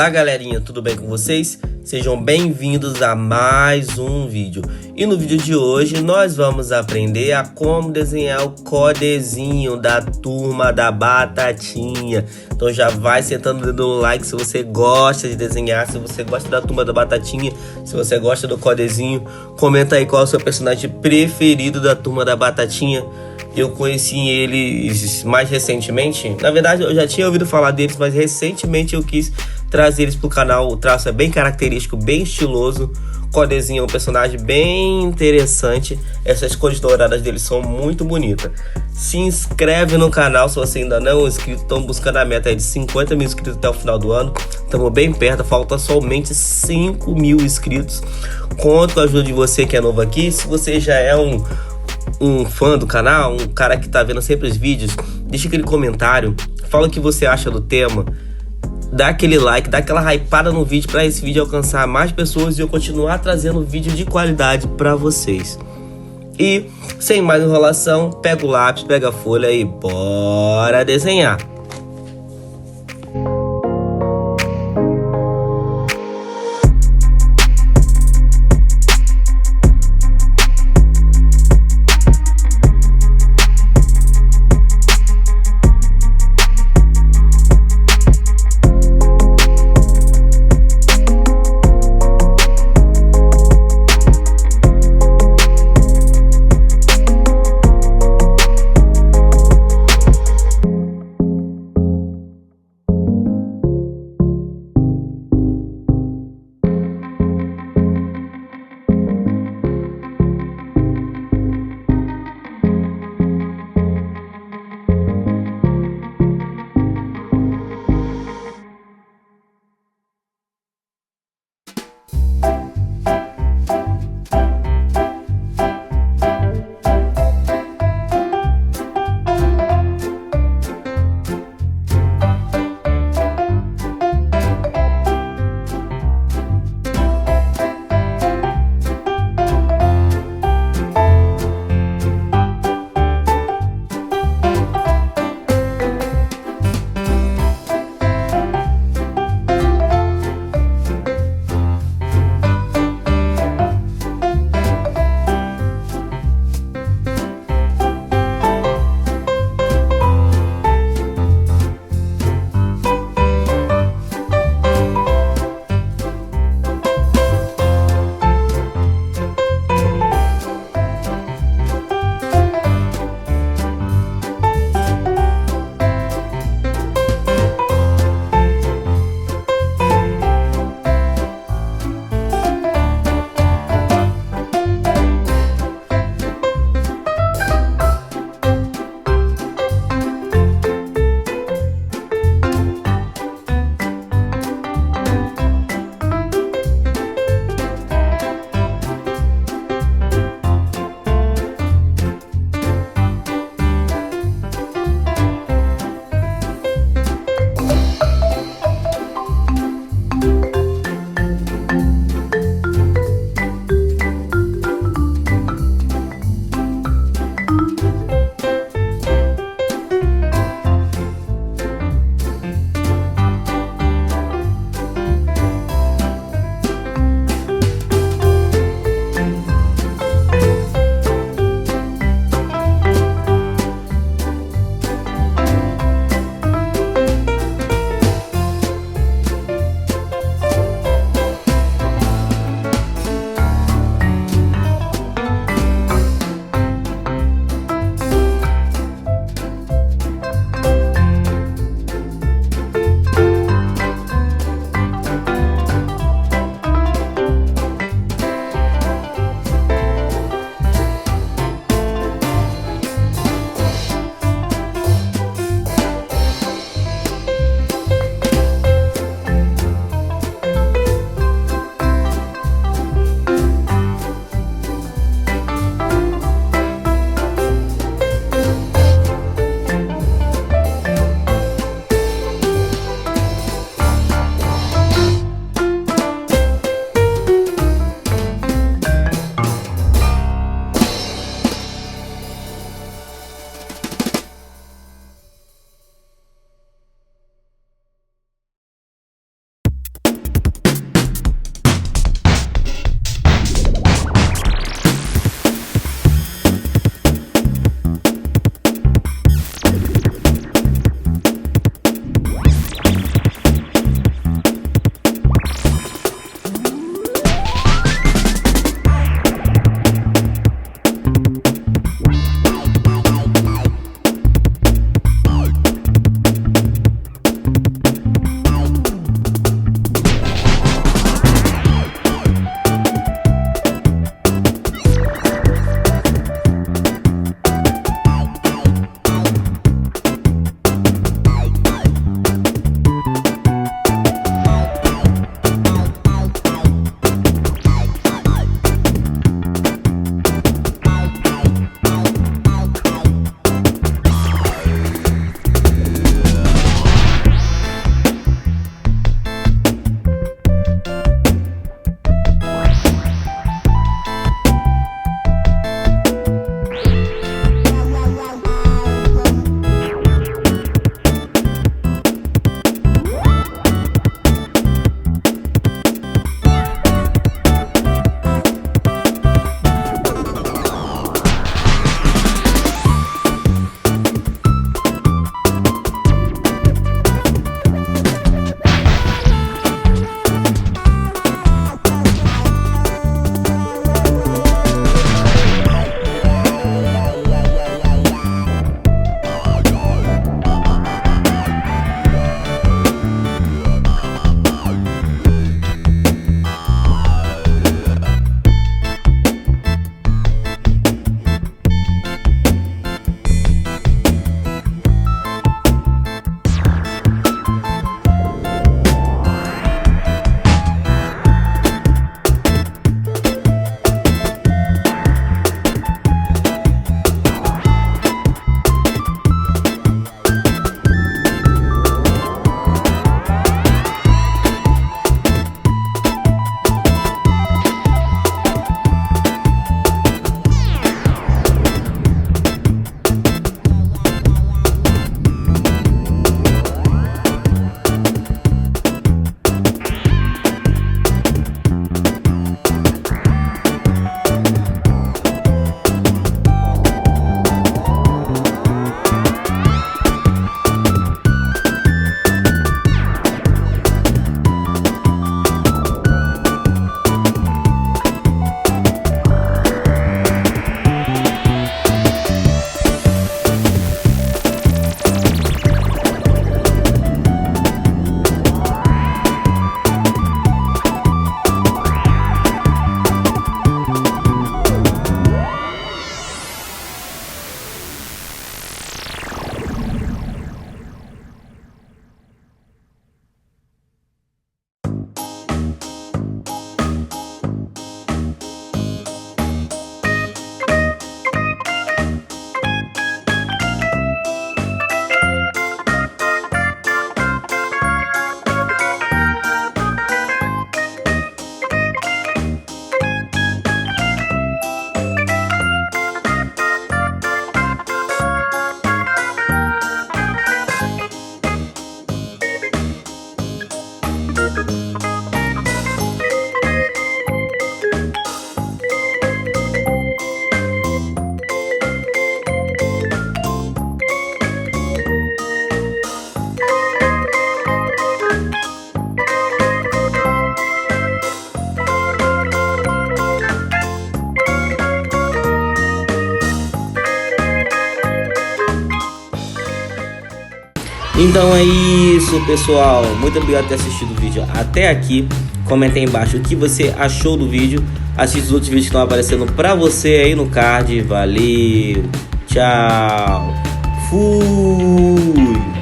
Olá galerinha, tudo bem com vocês? Sejam bem-vindos a mais um vídeo. E no vídeo de hoje nós vamos aprender a como desenhar o codezinho da Turma da Batatinha. Então já vai sentando o dedo no like se você gosta de desenhar, se você gosta da Turma da Batatinha, se você gosta do codezinho. Comenta aí qual é o seu personagem preferido da Turma da Batatinha. Eu conheci eles mais recentemente. Na verdade, eu já tinha ouvido falar deles, mas recentemente eu quis trazer eles pro canal. O traço é bem característico, bem estiloso. O codezinho é um personagem bem interessante. Essas cores douradas deles são muito bonitas. Se inscreve no canal se você ainda não é inscrito. Estamos buscando a meta de 50 mil inscritos até o final do ano. Estamos bem perto, falta somente 5 mil inscritos. Conto com a ajuda de você que é novo aqui. Se você já é um fã do canal, um cara que tá vendo sempre os vídeos, deixa aquele comentário, fala o que você acha do tema, dá aquele like, dá aquela hypada no vídeo para esse vídeo alcançar mais pessoas e eu continuar trazendo vídeo de qualidade para vocês. E sem mais enrolação, pega o lápis, pega a folha e bora desenhar. Então é isso, pessoal. Muito obrigado por ter assistido o vídeo até aqui. Comenta aí embaixo o que você achou do vídeo. Assista os outros vídeos que estão aparecendo pra você aí no card. Valeu, tchau, fui.